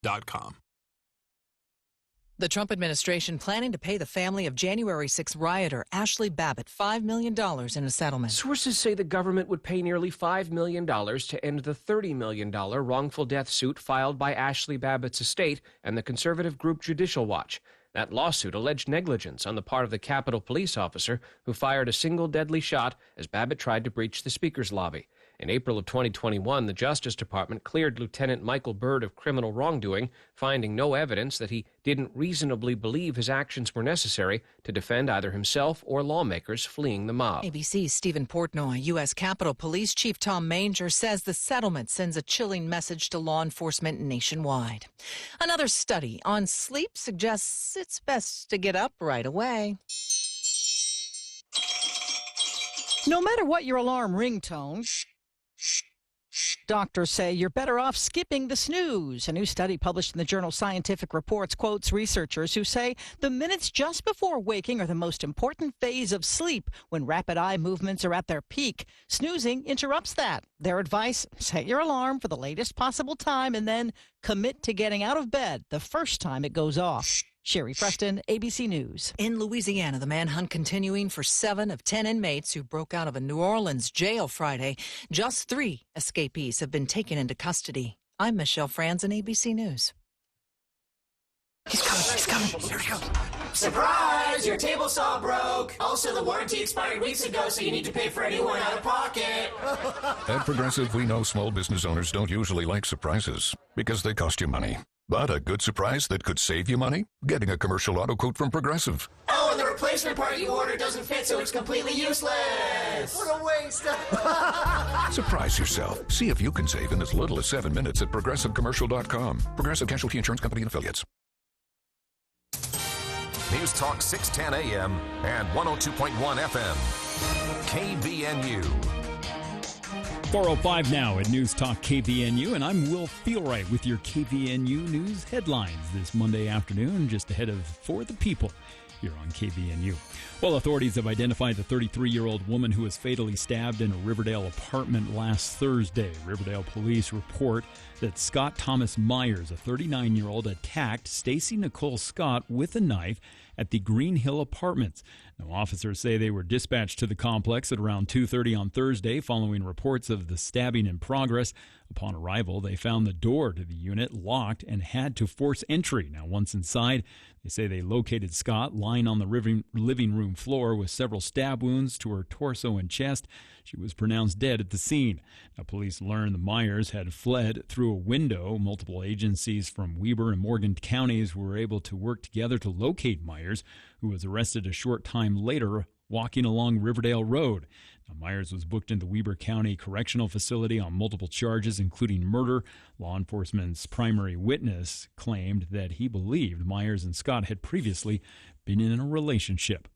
The Trump administration planning to pay the family of January 6 rioter Ashley Babbitt $5 million in a settlement. Sources say the government would pay nearly $5 million to end the $30 million wrongful death suit filed by Ashley Babbitt's estate and the conservative group Judicial Watch. That lawsuit alleged negligence on the part of the Capitol police officer who fired a single deadly shot as Babbitt tried to breach the Speaker's lobby. In April of 2021, the Justice Department cleared Lieutenant Michael Byrd of criminal wrongdoing, finding no evidence that he didn't reasonably believe his actions were necessary to defend either himself or lawmakers fleeing the mob. ABC's Stephen Portnoy. U.S. Capitol Police Chief Tom Manger says the settlement sends a chilling message to law enforcement nationwide. Another study on sleep suggests it's best to get up right away. No matter what your alarm ringtone, doctors say you're better off skipping the snooze. A new study published in the journal Scientific Reports quotes researchers who say the minutes just before waking are the most important phase of sleep when rapid eye movements are at their peak. Snoozing interrupts that. Their advice, set your alarm for the latest possible time and then commit to getting out of bed the first time it goes off. Sherry Preston, ABC News. In Louisiana, the manhunt continuing for 7 of 10 inmates who broke out of a New Orleans jail Friday. Just 3 escapees have been taken into custody. I'm Michelle Franzen, ABC News. He's coming. Here he goes. Surprise! Your table saw broke. Also, the warranty expired weeks ago, so you need to pay for a new one out of pocket. At Progressive, we know small business owners don't usually like surprises because they cost you money. But a good surprise that could save you money? Getting a commercial auto quote from Progressive. Oh, and the replacement part you ordered doesn't fit, so it's completely useless. What a waste. Surprise yourself. See if you can save in as little as 7 minutes at ProgressiveCommercial.com. Progressive Casualty Insurance Company and Affiliates. News Talk 610 AM and 102.1 FM. KVNU. 4:05 now at News Talk KVNU, and I'm Will Feelright with your KVNU News headlines this Monday afternoon, just ahead of For the People here on KVNU. Well, authorities have identified the 33-year-old woman who was fatally stabbed in a Riverdale apartment last Thursday. Riverdale police report that Scott Thomas Myers, a 39-year-old, attacked Stacy Nicole Scott with a knife at the Green Hill Apartments. Now, officers say they were dispatched to the complex at around 2:30 on Thursday following reports of the stabbing in progress. Upon arrival, they found the door to the unit locked and had to force entry. Now, once inside, they say they located Scott lying on the living room floor with several stab wounds to her torso and chest. She was pronounced dead at the scene. Now, police learned the Myers had fled through a window. Multiple agencies from Weber and Morgan counties were able to work together to locate Myers, who was arrested a short time later walking along Riverdale Road. Now, Myers was booked in the Weber County Correctional Facility on multiple charges, including murder. Law enforcement's primary witness claimed that he believed Myers and Scott had previously been in a relationship.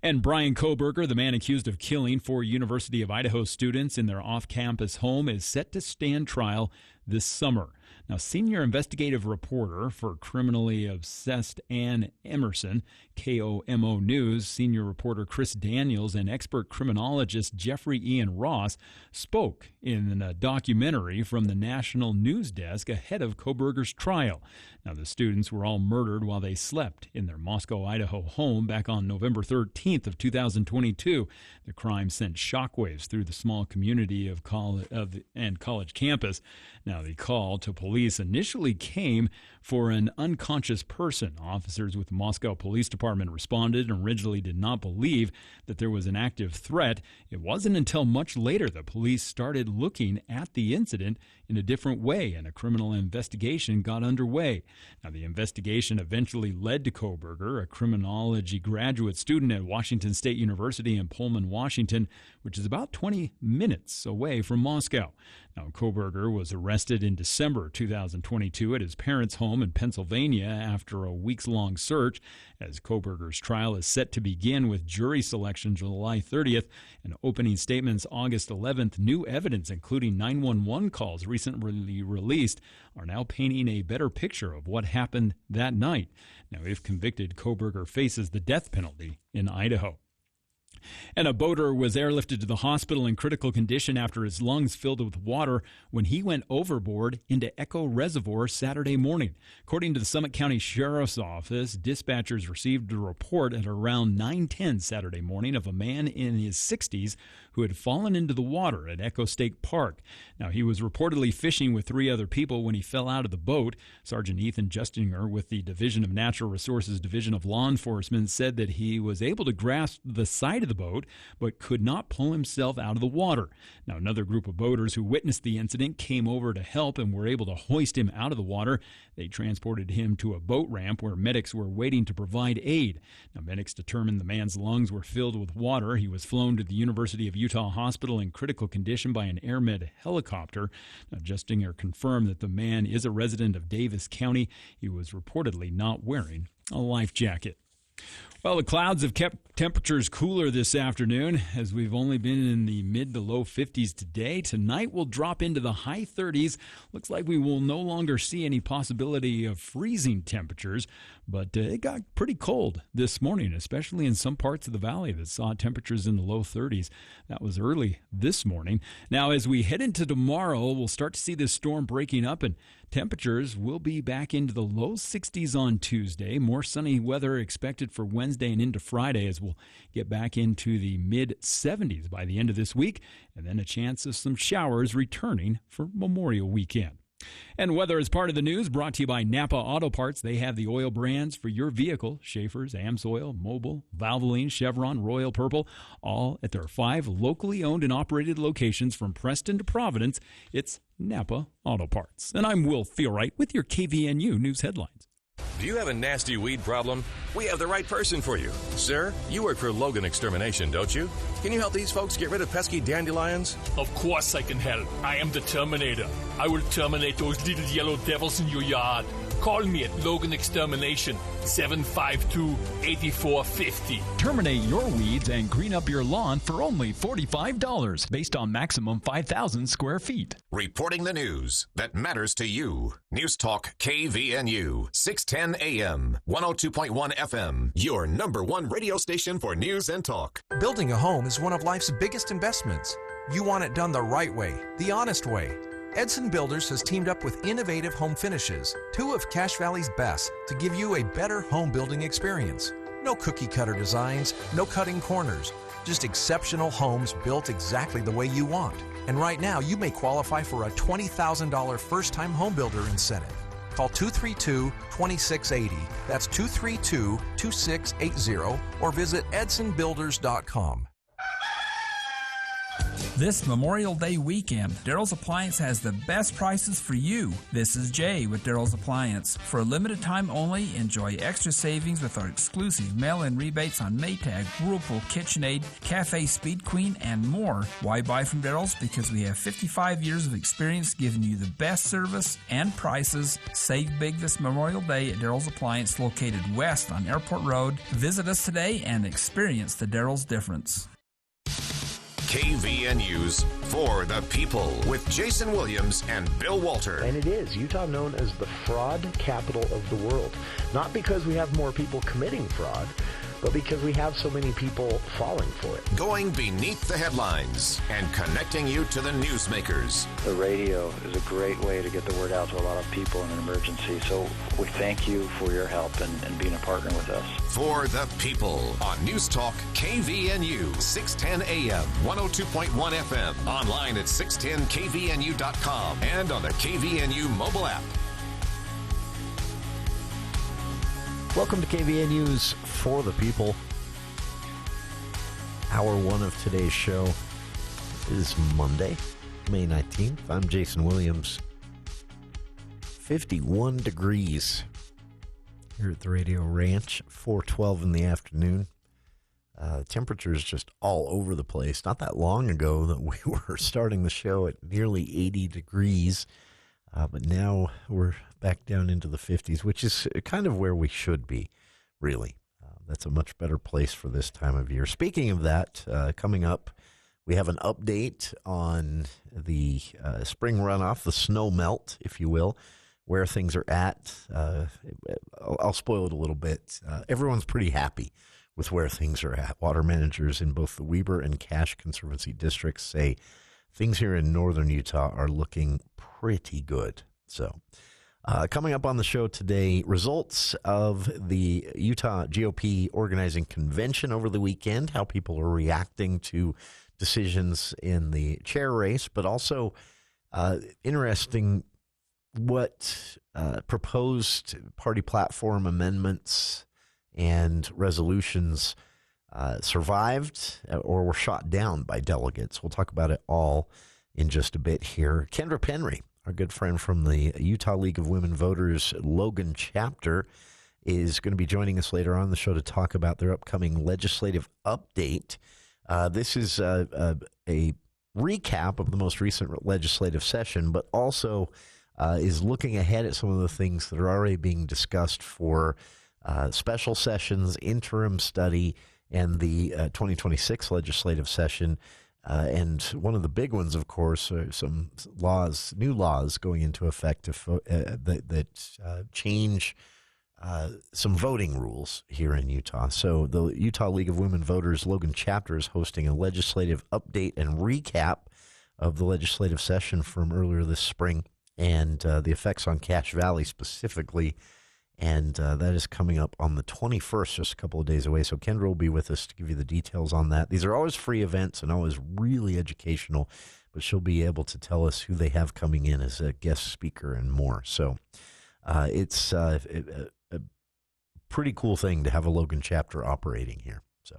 And Brian Kohberger, the man accused of killing 4 University of Idaho students in their off-campus home, is set to stand trial this summer. Now, senior investigative reporter for Criminally Obsessed Ann Emerson, KOMO News, senior reporter Chris Daniels, and expert criminologist Jeffrey Ian Ross spoke in a documentary from the National News Desk ahead of Kohberger's trial. Now, the students were all murdered while they slept in their Moscow, Idaho home back on November 13th of 2022. The crime sent shockwaves through the small community of college campus. Now, the call to police initially came for an unconscious person. Officers with the Moscow Police Department responded and originally did not believe that there was an active threat. It wasn't until much later that police started looking at the incident in a different way, and a criminal investigation got underway. Now, the investigation eventually led to Kohberger, a criminology graduate student at Washington State University in Pullman, Washington, which is about 20 minutes away from Moscow. Now, Kohberger was arrested in December 2022 at his parents' home in Pennsylvania after a weeks-long search, as Kohberger's trial is set to begin with jury selection July 30th and opening statements August 11th. New evidence, including 911 calls recently released, are now painting a better picture of what happened that night. Now, if convicted, Kohberger faces the death penalty in Idaho. And a boater was airlifted to the hospital in critical condition after his lungs filled with water when he went overboard into Echo Reservoir Saturday morning. According to the Summit County Sheriff's Office, dispatchers received a report at around 9:10 Saturday morning of a man in his 60s who had fallen into the water at Echo State Park. Now, he was reportedly fishing with 3 other people when he fell out of the boat. Sergeant Ethan Justinger with the Division of Natural Resources Division of Law Enforcement said that he was able to grasp the side of the boat but could not pull himself out of the water. Now, another group of boaters who witnessed the incident came over to help and were able to hoist him out of the water. They transported him to a boat ramp where medics were waiting to provide aid. Now, medics determined the man's lungs were filled with water. He was flown to the University of Utah Hospital in critical condition by an AirMed helicopter. Now, Justinger confirmed that the man is a resident of Davis County. He was reportedly not wearing a life jacket. Well, the clouds have kept temperatures cooler this afternoon, as we've only been in the mid to low 50s today. Tonight we'll drop into the high 30s. Looks like we will no longer see any possibility of freezing temperatures, but it got pretty cold this morning, especially in some parts of the valley that saw temperatures in the low 30s. That was early this morning. Now, as we head into tomorrow, we'll start to see this storm breaking up, and temperatures will be back into the low 60s on Tuesday. More sunny weather expected for Wednesday and into Friday, as we'll get back into the mid-70s by the end of this week, and then a chance of some showers returning for Memorial Weekend. And weather is part of the news brought to you by Napa Auto Parts. They have the oil brands for your vehicle: Schaefer's, AMSOIL, Mobil, Valvoline, Chevron, Royal Purple, all at their 5 locally owned and operated locations from Preston to Providence. It's Napa Auto Parts. And I'm Will Feelwright with your KVNU News Headlines. Do you have a nasty weed problem? We have the right person for you. Sir, you work for Logan Extermination, don't you? Can you help these folks get rid of pesky dandelions? Of course I can help. I am the Terminator. I will terminate those little yellow devils in your yard. Call me at Logan Extermination, 752-8450. Terminate your weeds and green up your lawn for only $45, based on maximum 5,000 square feet. Reporting the news that matters to you. News Talk KVNU, 610 AM, 102.1 FM, your number 1 radio station for news and talk. Building a home is one of life's biggest investments. You want it done the right way, the honest way. Edson Builders has teamed up with Innovative Home Finishes, 2 of Cache Valley's best, to give you a better home building experience. No cookie cutter designs, no cutting corners, just exceptional homes built exactly the way you want. And right now, you may qualify for a $20,000 first-time home builder incentive. Call 232-2680. That's 232-2680, or visit edsonbuilders.com. This Memorial Day weekend, Daryl's Appliance has the best prices for you. This is Jay with Daryl's Appliance. For a limited time only, enjoy extra savings with our exclusive mail-in rebates on Maytag, Whirlpool, KitchenAid, Cafe Speed Queen, and more. Why buy from Daryl's? Because we have 55 years of experience giving you the best service and prices. Save big this Memorial Day at Daryl's Appliance, located west on Airport Road. Visit us today and experience the Daryl's difference. KVNU's For the People with Jason Williams and Bill Walter. And it is Utah known as the fraud capital of the world. Not because we have more people committing fraud, but because we have so many people falling for it. Going beneath the headlines and connecting you to the newsmakers. The radio is a great way to get the word out to a lot of people in an emergency. So we thank you for your help and being a partner with us. For the People on News Talk KVNU, 610 AM, 102.1 FM. Online at 610kvnu.com and on the KVNU mobile app. Welcome to KVNU's For the People. Hour 1 of today's show is Monday, May 19th. I'm Jason Williams. 51 degrees here at the Radio Ranch, 4:12 in the afternoon. Temperatures just all over the place. Not that long ago that we were starting the show at nearly 80 degrees. But now we're back down into the 50s, which is kind of where we should be, really. That's a much better place for this time of year. Speaking of that, coming up, we have an update on the spring runoff, the snow melt, if you will, where things are at. I'll spoil it a little bit. Everyone's pretty happy with where things are at. Water managers in both the Weber and Cache Conservancy districts say things here in northern Utah are looking pretty good. So, coming up on the show today, results of the Utah GOP organizing convention over the weekend, how people are reacting to decisions in the chair race, but also interesting what proposed party platform amendments and resolutions survived or were shot down by delegates. We'll talk about it all in just a bit here. Kendra Penry, our good friend from the Utah League of Women Voters Logan chapter, is going to be joining us later on the show to talk about their upcoming legislative update. This is a recap of the most recent legislative session, but also is looking ahead at some of the things that are already being discussed for special sessions, interim study, and the 2026 legislative session. And one of the big ones, of course, are some new laws going into effect that change some voting rules here in Utah. So the Utah League of Women Voters Logan chapter is hosting a legislative update and recap of the legislative session from earlier this spring and the effects on Cache Valley specifically. And that is coming up on the 21st, just a couple of days away. So Kendra will be with us to give you the details on that. These are always free events and always really educational, but she'll be able to tell us who they have coming in as a guest speaker and more. So it's a pretty cool thing to have a Logan chapter operating here. So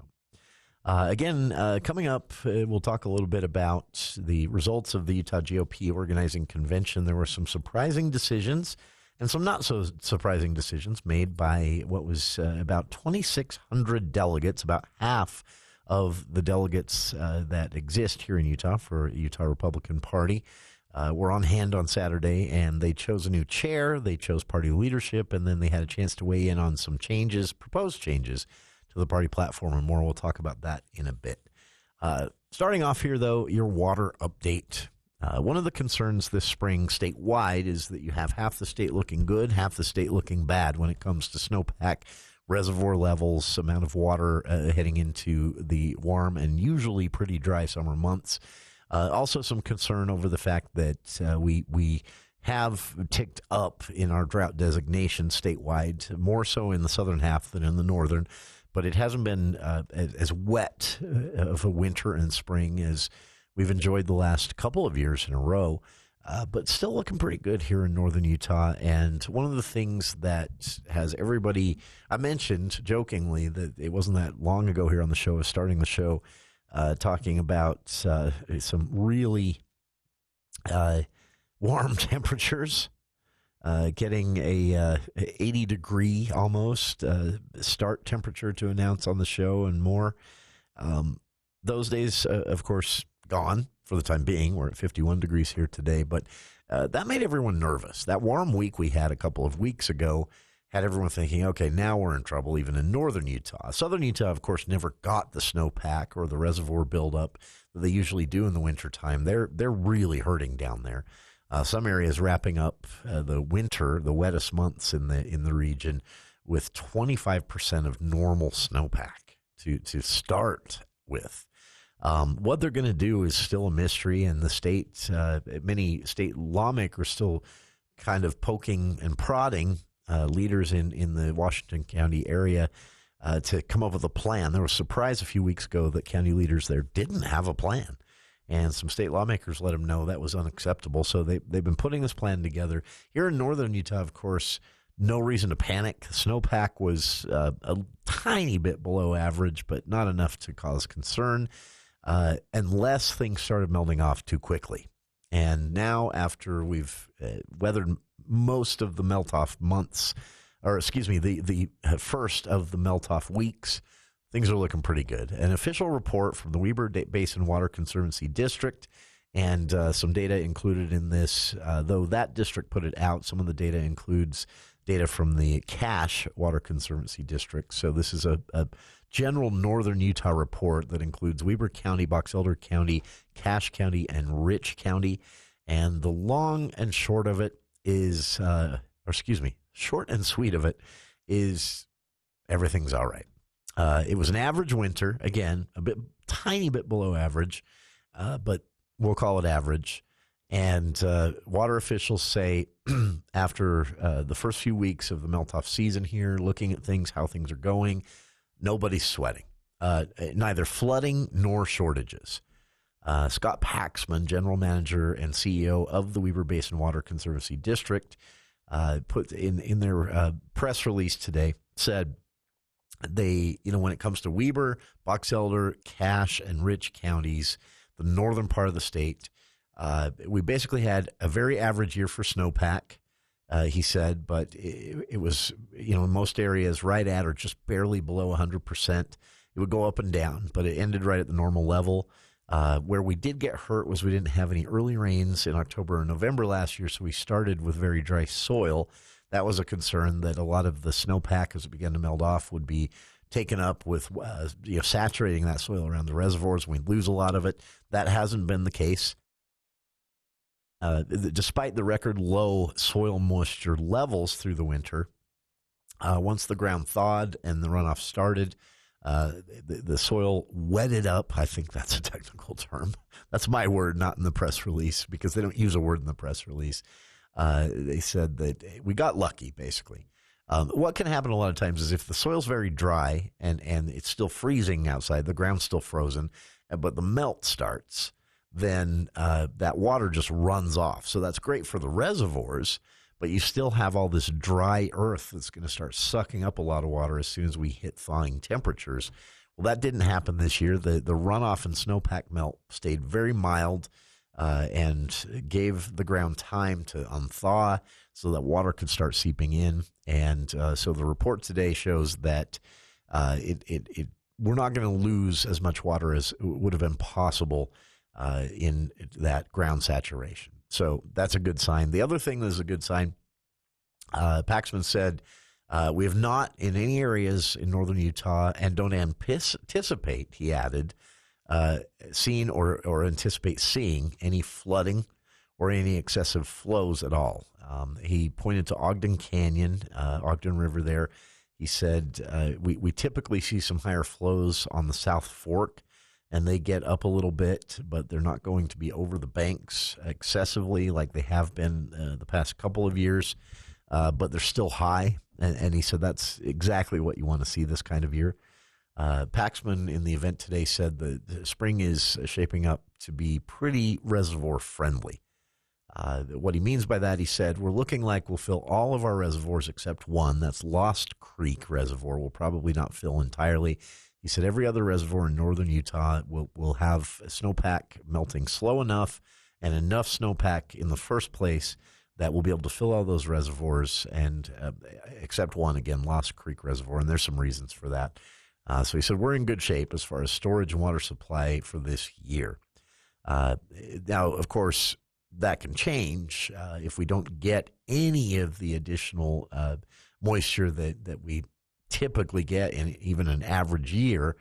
again, coming up, we'll talk a little bit about the results of the Utah GOP organizing convention. There were some surprising decisions and some not so surprising decisions made by what was about 2,600 delegates, about half of the delegates that exist here in Utah for Utah Republican Party. Were on hand on Saturday, and they chose a new chair, they chose party leadership, and then they had a chance to weigh in on some changes, proposed changes to the party platform and more. We'll talk about that in a bit. Starting off here, though, your water update. One of the concerns this spring statewide is that you have half the state looking good, half the state looking bad when it comes to snowpack, reservoir levels, amount of water heading into the warm and usually pretty dry summer months. Also some concern over the fact that we have ticked up in our drought designation statewide, more so in the southern half than in the northern, but it hasn't been as wet of a winter and spring as we've enjoyed the last couple of years in a row, but still looking pretty good here in northern Utah. And one of the things that has everybody, I mentioned jokingly that it wasn't that long ago here on the show, was starting the show talking about some really warm temperatures, getting a 80-degree almost start temperature to announce on the show and more. Those days, of course, gone for the time being. We're at 51 degrees here today, but that made everyone nervous. That warm week we had a couple of weeks ago had everyone thinking, okay, now we're in trouble even in northern Utah. Southern Utah, of course, never got the snowpack or the reservoir buildup that they usually do in the wintertime. They're really hurting down there. Some areas wrapping up the winter, the wettest months in the region, with 25% of normal snowpack to start with. What they're going to do is still a mystery, and the state, many state lawmakers still kind of poking and prodding leaders in the Washington County area to come up with a plan. There was a surprise a few weeks ago that county leaders there didn't have a plan, and some state lawmakers let them know that was unacceptable. So they've been putting this plan together. Here in northern Utah, of course, no reason to panic. Snowpack was a tiny bit below average, but not enough to cause concern. Unless things started melting off too quickly. And now, after we've weathered most of the melt-off months, or excuse me, the first of the melt-off weeks, things are looking pretty good. An official report from the Weber Basin Water Conservancy District, and some data included in this, though that district put it out, some of the data includes data from the Cache Water Conservancy District. So this is a general northern Utah report that includes Weber County, Box Elder County, Cache County, and Rich County. And the long and short of it is, short and sweet of it is everything's all right. It was an average winter, again, tiny bit below average, but we'll call it average. And water officials say after the first few weeks of the melt-off season here, looking at things, how things are going, nobody's sweating, neither flooding nor shortages. Scott Paxman, general manager and CEO of the Weber Basin Water Conservancy District, put in their press release today, said they, when it comes to Weber, Box Elder, Cache, and Rich counties, the northern part of the state, we basically had a very average year for snowpack, he said, but it was, in most areas right at or just barely below 100%. It would go up and down, but it ended right at the normal level. Where we did get hurt was we didn't have any early rains in October or November last year, so we started with very dry soil. That was a concern that a lot of the snowpack, as it began to melt off, would be taken up with saturating that soil around the reservoirs. We'd lose a lot of it. That hasn't been the case. Despite the record low soil moisture levels through the winter, once the ground thawed and the runoff started, the soil wetted up. I think that's a technical term. That's my word, not in the press release, because they don't use a word in the press release. They said that we got lucky, basically. What can happen a lot of times is if the soil's very dry and it's still freezing outside, the ground's still frozen, but the melt starts, then that water just runs off. So that's great for the reservoirs, but you still have all this dry earth that's going to start sucking up a lot of water as soon as we hit thawing temperatures. Well, that didn't happen this year. The runoff and snowpack melt stayed very mild and gave the ground time to unthaw so that water could start seeping in. And so the report today shows that we're not going to lose as much water as would have been possible in that ground saturation. So that's a good sign. The other thing that is a good sign, Paxman said, we have not in any areas in northern Utah and don't anticipate, he added, seen or anticipate seeing any flooding or any excessive flows at all. He pointed to Ogden Canyon, Ogden River there. He said, we typically see some higher flows on the South Fork, and they get up a little bit, but they're not going to be over the banks excessively like they have been the past couple of years, but they're still high. And he said that's exactly what you want to see this kind of year. Paxman in the event today said the spring is shaping up to be pretty reservoir friendly. What he means by that, he said, we're looking like we'll fill all of our reservoirs except one. That's Lost Creek Reservoir. We'll probably not fill entirely. He said every other reservoir in northern Utah will have snowpack melting slow enough and enough snowpack in the first place that we'll be able to fill all those reservoirs, and except one, again, Lost Creek Reservoir, and there's some reasons for that. So he said we're in good shape as far as storage and water supply for this year. Now, of course, that can change if we don't get any of the additional moisture that we typically get in even an average year,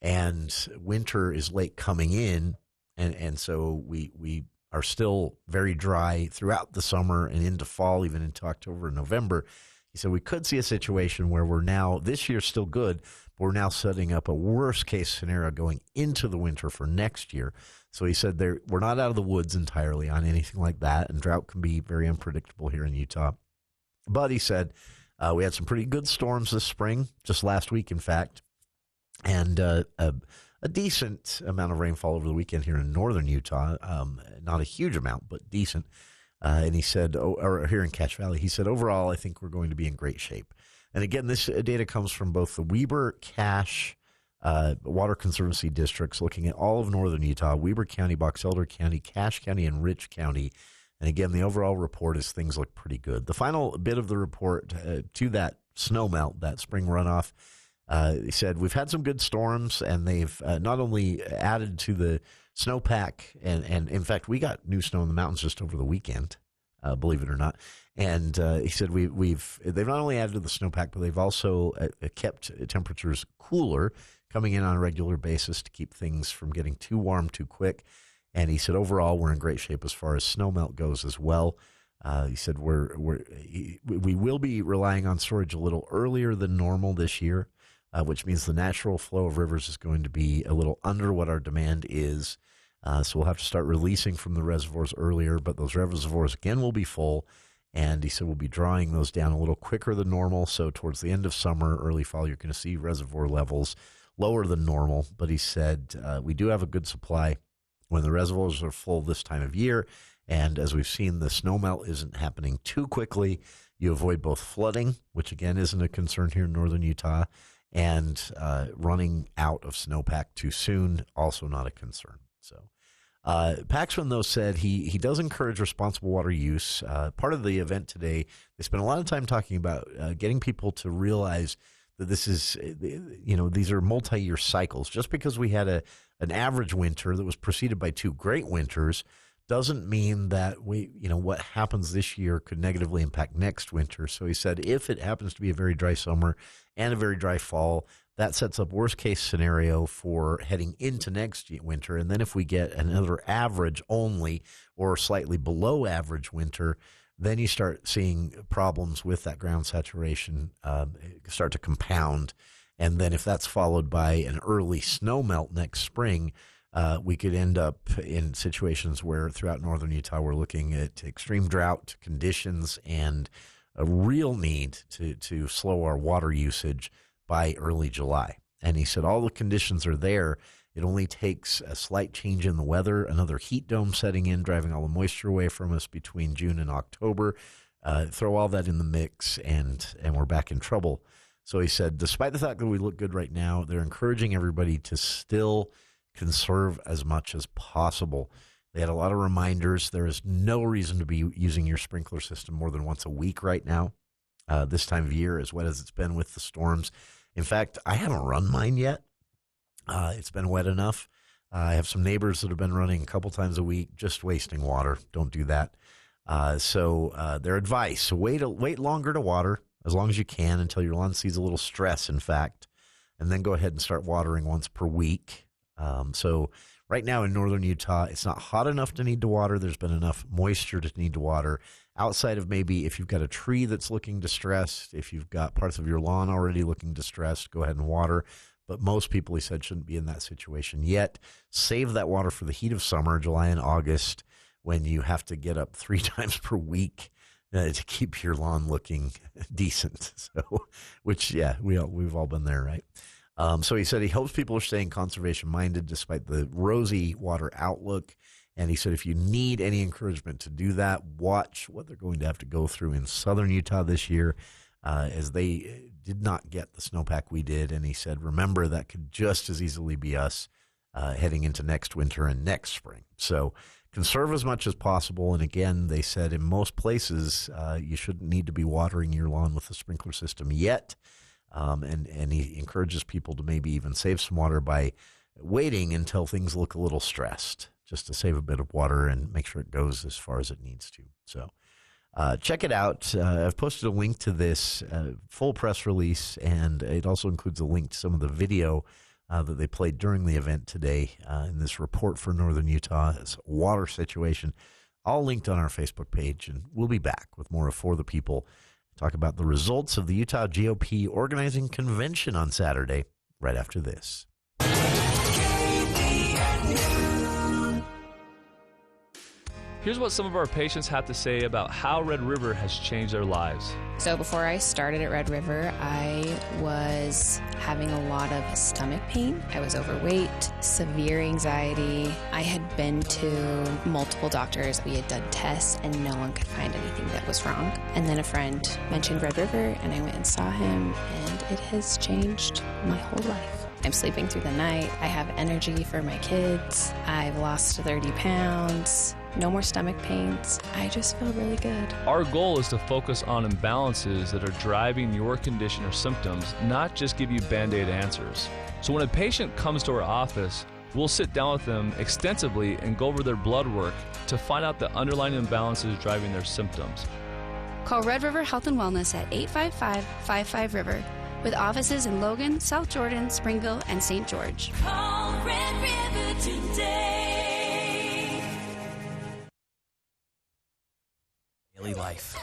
and winter is late coming in, and so we are still very dry throughout the summer and into fall, even into October and November. He said we could see a situation where we're now, this year's still good, but we're now setting up a worst case scenario going into the winter for next year. So he said we're not out of the woods entirely on anything like that, and drought can be very unpredictable here in Utah. But he said we had some pretty good storms this spring, just last week, in fact, and a decent amount of rainfall over the weekend here in northern Utah. Not a huge amount, but decent. And he said, or here in Cache Valley, he said, overall, I think we're going to be in great shape. And again, this data comes from both the Weber, Cache, Water Conservancy districts, looking at all of northern Utah, Weber County, Box Elder County, Cache County, and Rich County. And again, the overall report is things look pretty good. The final bit of the report to that snowmelt, that spring runoff, he said we've had some good storms, and they've not only added to the snowpack, and in fact, we got new snow in the mountains just over the weekend, believe it or not. And he said they've not only added to the snowpack, but they've also kept temperatures cooler, coming in on a regular basis to keep things from getting too warm too quick. And he said overall we're in great shape as far as snowmelt goes as well. He said we will be relying on storage a little earlier than normal this year. which means the natural flow of rivers is going to be a little under what our demand is. So we'll have to start releasing from the reservoirs earlier, but those reservoirs again will be full. And he said we'll be drawing those down a little quicker than normal. So towards the end of summer, early fall, you're going to see reservoir levels lower than normal. But he said we do have a good supply when the reservoirs are full this time of year. And as we've seen, the snowmelt isn't happening too quickly. You avoid both flooding, which again isn't a concern here in northern Utah, and running out of snowpack too soon, also not a concern. So Paxman, though, said he does encourage responsible water use. Part of the event today, they spent a lot of time talking about getting people to realize that this is, these are multi-year cycles. Just because we had an average winter that was preceded by 2 great winters doesn't mean that what happens this year could negatively impact next winter. So he said if it happens to be a very dry summer and a very dry fall, that sets up worst case scenario for heading into next winter. And then if we get another average only or slightly below average winter, then you start seeing problems with that ground saturation start to compound. And then if that's followed by an early snow melt next spring, we could end up in situations where throughout northern Utah we're looking at extreme drought conditions and a real need to slow our water usage by early July. And he said all the conditions are there. It only takes a slight change in the weather, another heat dome setting in, driving all the moisture away from us between June and October. Throw all that in the mix, and we're back in trouble. So he said, despite the fact that we look good right now, they're encouraging everybody to still conserve as much as possible. They had a lot of reminders. There is no reason to be using your sprinkler system more than once a week right now. This time of year, as wet as it's been with the storms. In fact, I haven't run mine yet. It's been wet enough. I have some neighbors that have been running a couple times a week, just wasting water. Don't do that. So their advice, wait longer to water, as long as you can, until your lawn sees a little stress, in fact, and then go ahead and start watering once per week. So right now in northern Utah, it's not hot enough to need to water. There's been enough moisture to need to water. Outside of maybe if you've got a tree that's looking distressed, if you've got parts of your lawn already looking distressed, go ahead and water. But most people, he said, shouldn't be in that situation yet. Save that water for the heat of summer, July and August, when you have to get up 3 times per week to keep your lawn looking decent. So, which, yeah, we've all been there, right? So he said he hopes people are staying conservation-minded despite the rosy water outlook. And he said if you need any encouragement to do that, watch what they're going to have to go through in southern Utah this year, as they did not get the snowpack we did. And he said, remember, that could just as easily be us heading into next winter and next spring. So conserve as much as possible. And again, they said in most places you shouldn't need to be watering your lawn with a sprinkler system yet. And he encourages people to maybe even save some water by waiting until things look a little stressed, just to save a bit of water and make sure it goes as far as it needs to. So check it out. I've posted a link to this full press release, and it also includes a link to some of the video that they played during the event today in this report for northern Utah's water situation, all linked on our Facebook page. And we'll be back with more of For the People. Talk about the results of the Utah GOP organizing convention on Saturday, right after this. Here's what some of our patients have to say about how Red River has changed their lives. So before I started at Red River, I was having a lot of stomach pain. I was overweight, severe anxiety. I had been to multiple doctors. We had done tests, and no one could find anything that was wrong. And then a friend mentioned Red River, and I went and saw him, and it has changed my whole life. I'm sleeping through the night. I have energy for my kids. I've lost 30 pounds. No more stomach pains. I just feel really good. Our goal is to focus on imbalances that are driving your condition or symptoms, not just give you Band-Aid answers. So when a patient comes to our office, we'll sit down with them extensively and go over their blood work to find out the underlying imbalances driving their symptoms. Call Red River Health and Wellness at 855-55-RIVER. With offices in Logan, South Jordan, Springville, and St. George. Call Red River today. Daily life.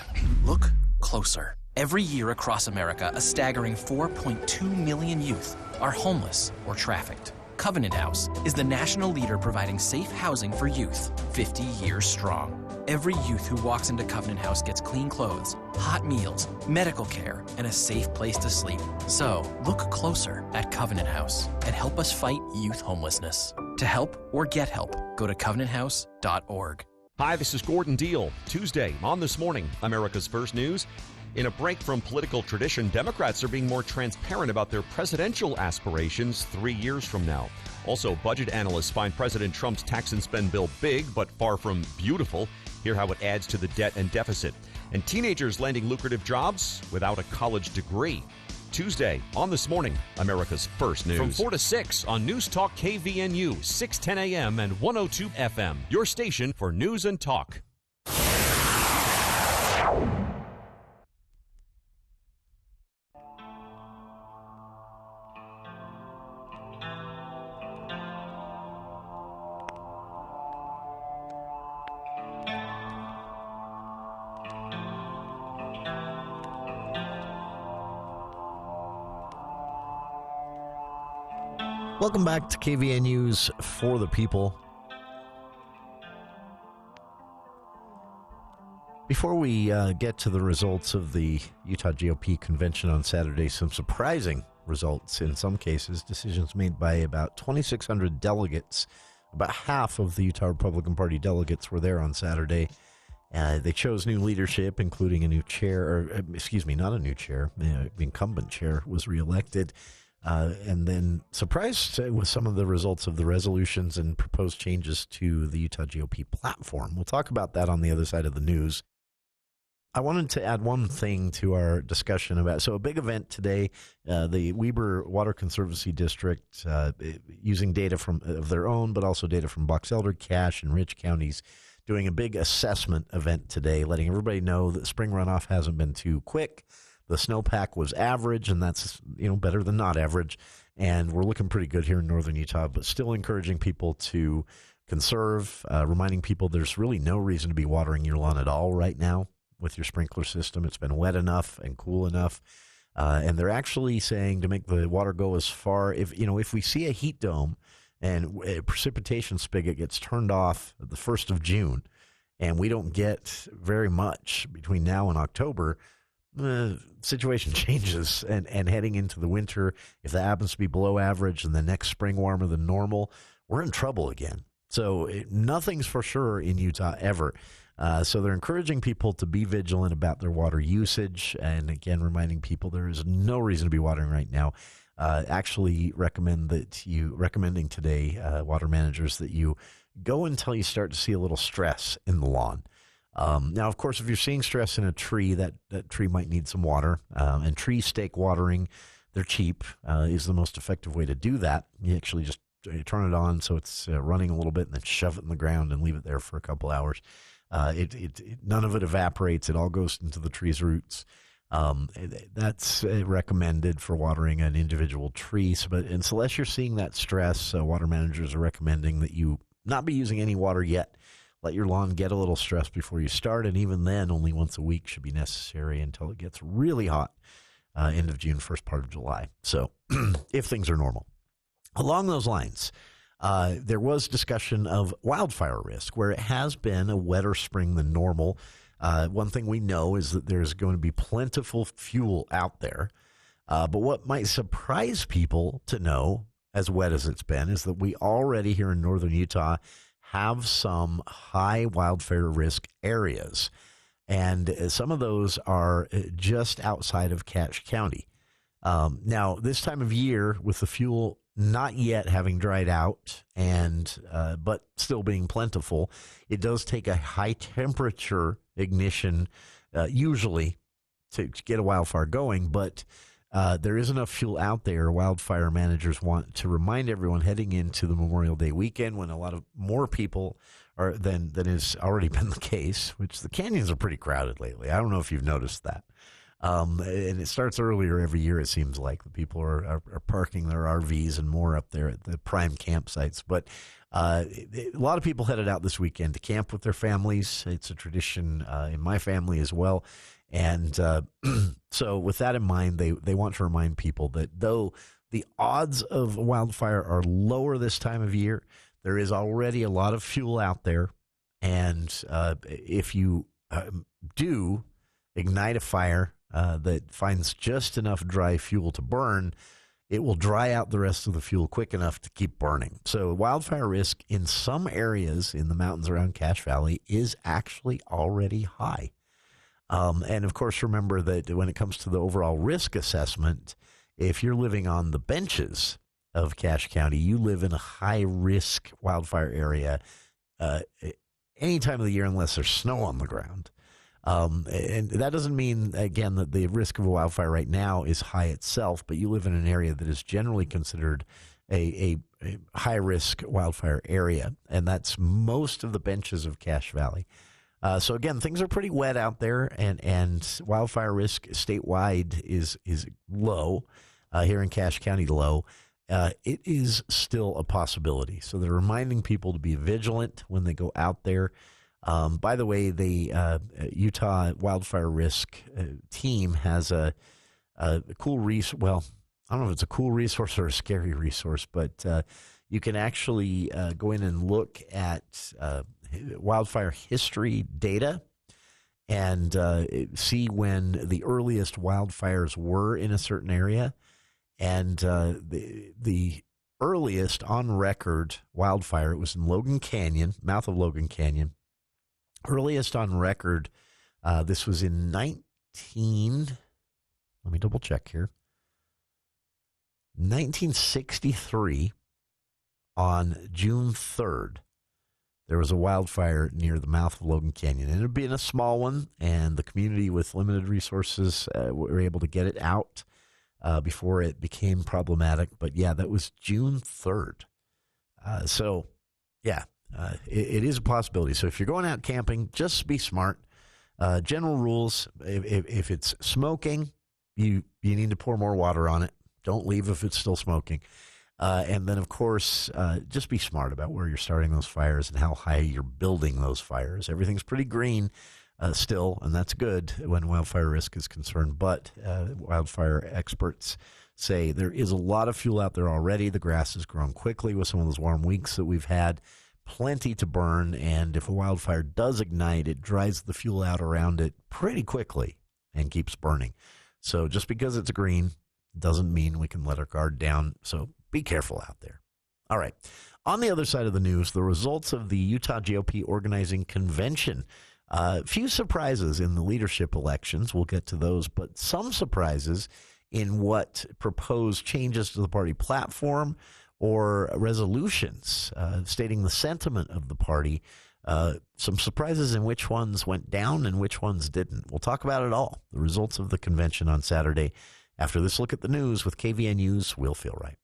Look closer. Every year across America, a staggering 4.2 million youth are homeless or trafficked. Covenant House is the national leader providing safe housing for youth, 50 years strong. Every youth who walks into Covenant House gets clean clothes, hot meals, medical care, and a safe place to sleep. So, look closer at Covenant House and help us fight youth homelessness. To help or get help, go to covenanthouse.org. Hi, this is Gordon Deal. Tuesday on This Morning, America's First News. In a break from political tradition, Democrats are being more transparent about their presidential aspirations 3 years from now. Also, budget analysts find President Trump's tax and spend bill big, but far from beautiful. Hear how it adds to the debt and deficit. And teenagers landing lucrative jobs without a college degree. Tuesday on This Morning, America's First News. From 4 to 6 on News Talk KVNU, 610 AM and 102 FM. Your station for news and talk. Welcome back to KVNU's For the People. Before we get to the results of the Utah GOP convention on Saturday, some surprising results in some cases, decisions made by about 2,600 delegates. About half of the Utah Republican Party delegates were there on Saturday. They chose new leadership, including a new chair, or not a new chair. The incumbent chair was reelected. And then surprised with some of the results of the resolutions and proposed changes to the Utah GOP platform. We'll talk about that on the other side of the news. I wanted to add one thing to our discussion about, so a big event today, the Weber Water Conservancy District, using data of their own, but also data from Box Elder, Cache, and Rich counties, doing a big assessment event today, letting everybody know that spring runoff hasn't been too quick. The snowpack was average, and that's better than not average. And we're looking pretty good here in northern Utah, but still encouraging people to conserve, reminding people there's really no reason to be watering your lawn at all right now with your sprinkler system. It's been wet enough and cool enough. And they're actually saying to make the water go as far, if we see a heat dome and a precipitation spigot gets turned off the 1st of June, and we don't get very much between now and October, the situation changes, and heading into the winter, if that happens to be below average and the next spring warmer than normal, we're in trouble again. So nothing's for sure in Utah ever. So they're encouraging people to be vigilant about their water usage, and again, reminding people there is no reason to be watering right now. Actually recommending today, water managers, that you go until you start to see a little stress in the lawn. Now, of course, if you're seeing stress in a tree, that tree might need some water. And tree stake watering, they're cheap, is the most effective way to do that. You actually just turn it on so it's running a little bit, and then shove it in the ground and leave it there for a couple hours. None of it evaporates. It all goes into the tree's roots. That's recommended for watering an individual tree. So unless you're seeing that stress, water managers are recommending that you not be using any water yet. Let your lawn get a little stressed before you start, and even then, only once a week should be necessary until it gets really hot, end of June, first part of July. So if things are normal. Along those lines, there was discussion of wildfire risk, where it has been a wetter spring than normal. One thing we know is that there's going to be plentiful fuel out there. But what might surprise people to know, as wet as it's been, is that we already here in northern Utah have some high wildfire risk areas. And some of those are just outside of Cache County. Now, this time of year, with the fuel not yet having dried out but still being plentiful, it does take a high temperature ignition usually to get a wildfire going, but there is enough fuel out there. Wildfire managers want to remind everyone heading into the Memorial Day weekend, when a lot of more people are than has already been the case, which the canyons are pretty crowded lately. I don't know if you've noticed that. And it starts earlier every year, it seems like. The people are parking their RVs and more up there at the prime campsites. But a lot of people headed out this weekend to camp with their families. It's a tradition in my family as well. And so with that in mind, they want to remind people that though the odds of wildfire are lower this time of year, there is already a lot of fuel out there. And if you do ignite a fire that finds just enough dry fuel to burn, it will dry out the rest of the fuel quick enough to keep burning. So wildfire risk in some areas in the mountains around Cache Valley is actually already high. And of course, remember that when it comes to the overall risk assessment, if you're living on the benches of Cache County, you live in a high-risk wildfire area any time of the year unless there's snow on the ground. And that doesn't mean, again, that the risk of a wildfire right now is high itself, but you live in an area that is generally considered a high-risk wildfire area, and that's most of the benches of Cache Valley. So, again, things are pretty wet out there, and wildfire risk statewide is low. Here in Cache County, low. It is still a possibility. So they're reminding people to be vigilant when they go out there. By the way, the Utah Wildfire Risk team has a cool resource. Well, I don't know if it's a cool resource or a scary resource, but you can actually go in and look at wildfire history data and see when the earliest wildfires were in a certain area. And the earliest on record wildfire, it was in Logan Canyon, mouth of Logan Canyon. Earliest on record, this was in let me double check here, 1963 on June 3rd. There was a wildfire near the mouth of Logan Canyon. And it had been a small one, and the community with limited resources were able to get it out before it became problematic. But, yeah, that was June 3rd. It is a possibility. So if you're going out camping, just be smart. General rules, if it's smoking, you need to pour more water on it. Don't leave if it's still smoking. And then, of course, just be smart about where you're starting those fires and how high you're building those fires. Everything's pretty green still, and that's good when wildfire risk is concerned. But wildfire experts say there is a lot of fuel out there already. The grass has grown quickly with some of those warm weeks that we've had. Plenty to burn, and if a wildfire does ignite, it dries the fuel out around it pretty quickly and keeps burning. So just because it's green doesn't mean we can let our guard down. So be careful out there. All right. On the other side of the news, the results of the Utah GOP organizing convention. Few surprises in the leadership elections. We'll get to those, but some surprises in what proposed changes to the party platform or resolutions stating the sentiment of the party. Some surprises in which ones went down and which ones didn't. We'll talk about it all. The results of the convention on Saturday. After this look at the news with KVNU's Will Feel Right.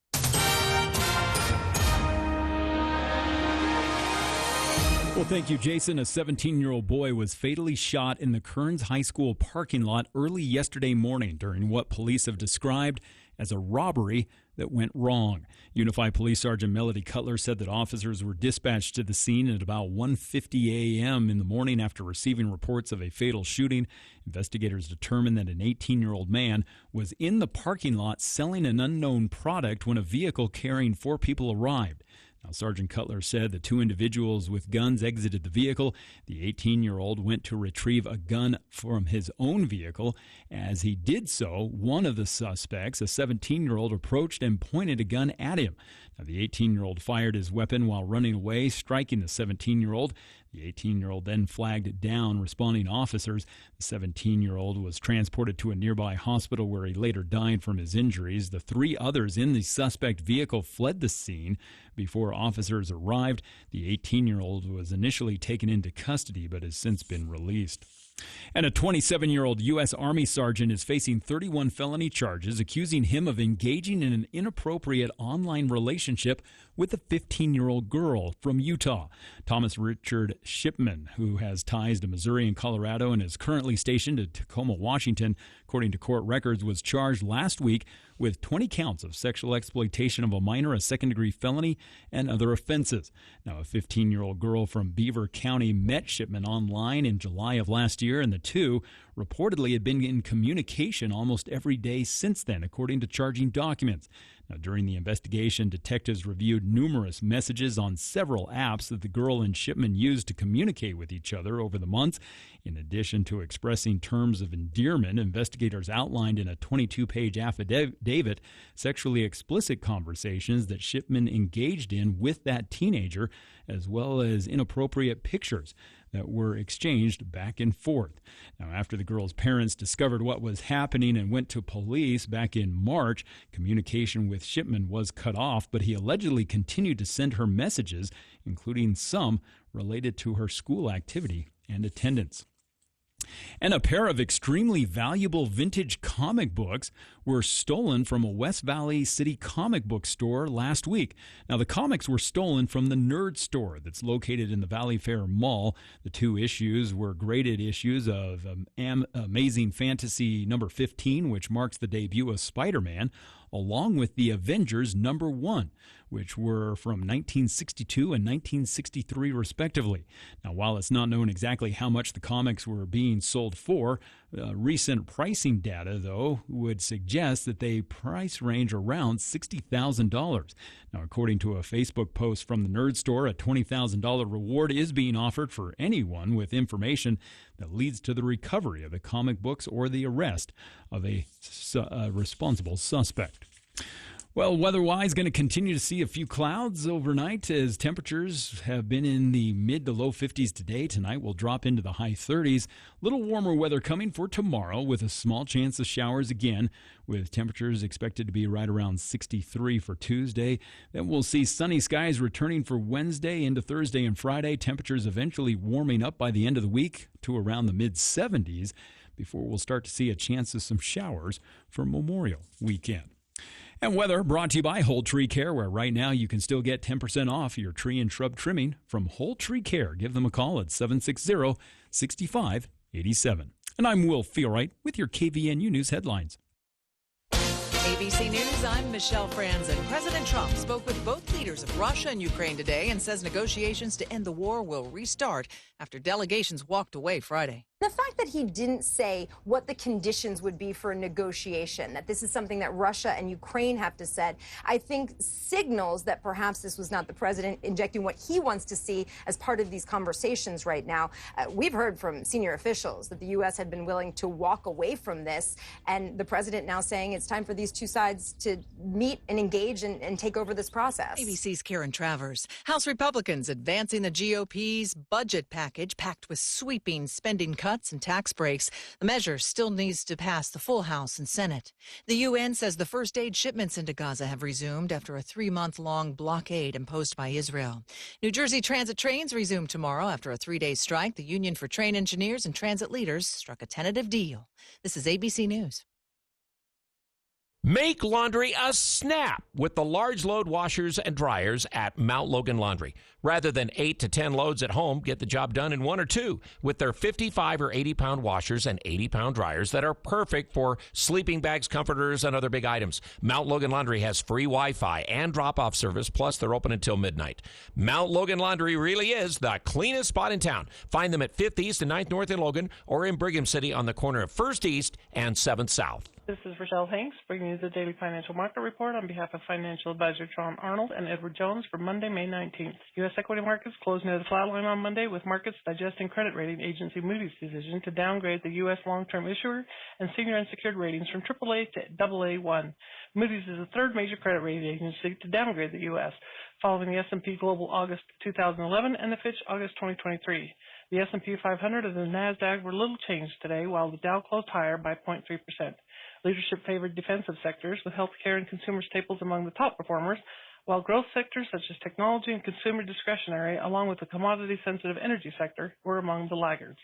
Well, thank you, Jason. A 17-year-old boy was fatally shot in the Kearns High School parking lot early yesterday morning during what police have described as a robbery that went wrong. Unified Police Sergeant Melody Cutler said that officers were dispatched to the scene at about 1:50 a.m. in the morning after receiving reports of a fatal shooting. Investigators determined that an 18-year-old man was in the parking lot selling an unknown product when a vehicle carrying 4 people arrived. Now, Sergeant Cutler said the 2 individuals with guns exited the vehicle. The 18-year-old went to retrieve a gun from his own vehicle. As he did so, one of the suspects, a 17-year-old, approached and pointed a gun at him. Now, the 18-year-old fired his weapon while running away, striking the 17-year-old. The 18-year-old then flagged down responding officers. The 17-year-old was transported to a nearby hospital where he later died from his injuries. The 3 others in the suspect vehicle fled the scene before officers arrived. The 18-year-old was initially taken into custody but has since been released. And a 27-year-old U.S. Army sergeant is facing 31 felony charges, accusing him of engaging in an inappropriate online relationship with a 15-year-old girl from Utah. Thomas Richard Shipman, who has ties to Missouri and Colorado and is currently stationed at Tacoma, Washington, according to court records, was charged last week with 20 counts of sexual exploitation of a minor, a second-degree felony, and other offenses. Now, a 15-year-old girl from Beaver County met Shipman online in July of last year. year, and the two reportedly had been in communication almost every day since then, according to charging documents. Now, during the investigation, detectives reviewed numerous messages on several apps that the girl and Shipman used to communicate with each other over the months. In addition to expressing terms of endearment, investigators outlined in a 22-page affidavit sexually explicit conversations that Shipman engaged in with that teenager, as well as inappropriate pictures that were exchanged back and forth. Now, after the girl's parents discovered what was happening and went to police back in March, communication with Shipman was cut off, but he allegedly continued to send her messages, including some related to her school activity and attendance. And a pair of extremely valuable vintage comic books were stolen from a West Valley City comic book store last week. Now, the comics were stolen from the Nerd Store that's located in the Valley Fair Mall. The two issues were graded issues of Amazing Fantasy number 15, which marks the debut of Spider-Man, along with the Avengers number 1, which were from 1962 and 1963 respectively. Now, while it's not known exactly how much the comics were being sold for, recent pricing data, though, would suggest that they price range around $60,000. Now, according to a Facebook post from the Nerd Store, a $20,000 reward is being offered for anyone with information that leads to the recovery of the comic books or the arrest of a responsible suspect. Well, weather-wise, going to continue to see a few clouds overnight as temperatures have been in the mid to low 50s today. Tonight will drop into the high 30s. Little warmer weather coming for tomorrow with a small chance of showers again, with temperatures expected to be right around 63 for Tuesday. Then we'll see sunny skies returning for Wednesday into Thursday and Friday. Temperatures eventually warming up by the end of the week to around the mid-70s before we'll start to see a chance of some showers for Memorial Weekend. And weather brought to you by Whole Tree Care, where right now you can still get 10% off your tree and shrub trimming from Whole Tree Care. Give them a call at 760-6587. And I'm Will Feelwright with your KVNU News headlines. ABC News, I'm Michelle Franzen. President Trump spoke with both leaders of Russia and Ukraine today and says negotiations to end the war will restart after delegations walked away Friday. The fact that he didn't say what the conditions would be for a negotiation, that this is something that Russia and Ukraine have to set, I think signals that perhaps this was not the president injecting what he wants to see as part of these conversations right now. We've heard from senior officials that the U.S. had been willing to walk away from this, and the president now saying it's time for these two sides to meet and engage and take over this process. ABC's Karen Travers. House Republicans advancing the GOP's budget package packed with sweeping spending cuts and tax breaks. The measure still needs to pass the full House and Senate. The UN says the first aid shipments into Gaza have resumed after a 3-month-long blockade imposed by Israel. New Jersey transit trains resume tomorrow after a 3-day strike. The Union for Train Engineers and Transit Leaders struck a tentative deal. This is ABC News. Make laundry a snap with the large load washers and dryers at Mount Logan Laundry. Rather than 8 to 10 loads at home, get the job done in 1 or 2 with their 55 or 80-pound washers and 80-pound dryers that are perfect for sleeping bags, comforters, and other big items. Mount Logan Laundry has free Wi-Fi and drop-off service, plus they're open until midnight. Mount Logan Laundry really is the cleanest spot in town. Find them at 5th East and 9th North in Logan or in Brigham City on the corner of 1st East and 7th South. This is Rochelle Hanks bringing you the Daily Financial Market Report on behalf of financial advisor John Arnold and Edward Jones for Monday, May 19th. U.S. equity markets closed near the flat line on Monday, with markets digesting credit rating agency Moody's decision to downgrade the U.S. long-term issuer and senior unsecured ratings from AAA to AA1. Moody's is the third major credit rating agency to downgrade the U.S., following the S&P Global August 2011 and the Fitch August 2023. The S&P 500 and the NASDAQ were little changed today, while the Dow closed higher by 0.3%. Leadership favored defensive sectors, with healthcare and consumer staples among the top performers, while growth sectors such as technology and consumer discretionary, along with the commodity-sensitive energy sector, were among the laggards.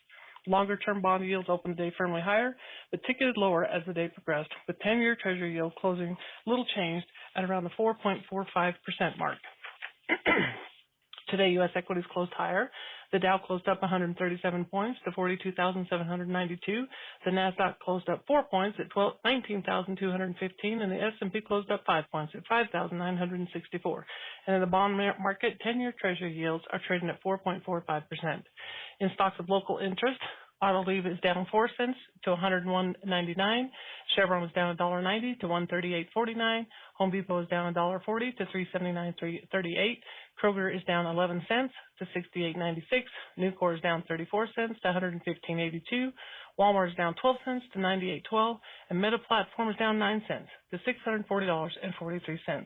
Longer-term bond yields opened the day firmly higher, but ticketed lower as the day progressed, with 10-year Treasury yield closing little changed at around the 4.45% mark. Today, U.S. equities closed higher. The Dow closed up 137 points to 42,792. The NASDAQ closed up 4 points at 19,215, and the S&P closed up 5 points at 5,964. And in the bond market, 10-year Treasury yields are trading at 4.45%. In stocks of local interest, Auto leave is down 4 cents to $101.99. Chevron is down $1.90 to $138.49. Home Depot is down $1.40 to $379.38. Kroger is down 11 cents to $68.96. Nucor is down 34 cents to $115.82. Walmart is down 12 cents to $98.12. And Meta Platform is down 9 cents to $640.43.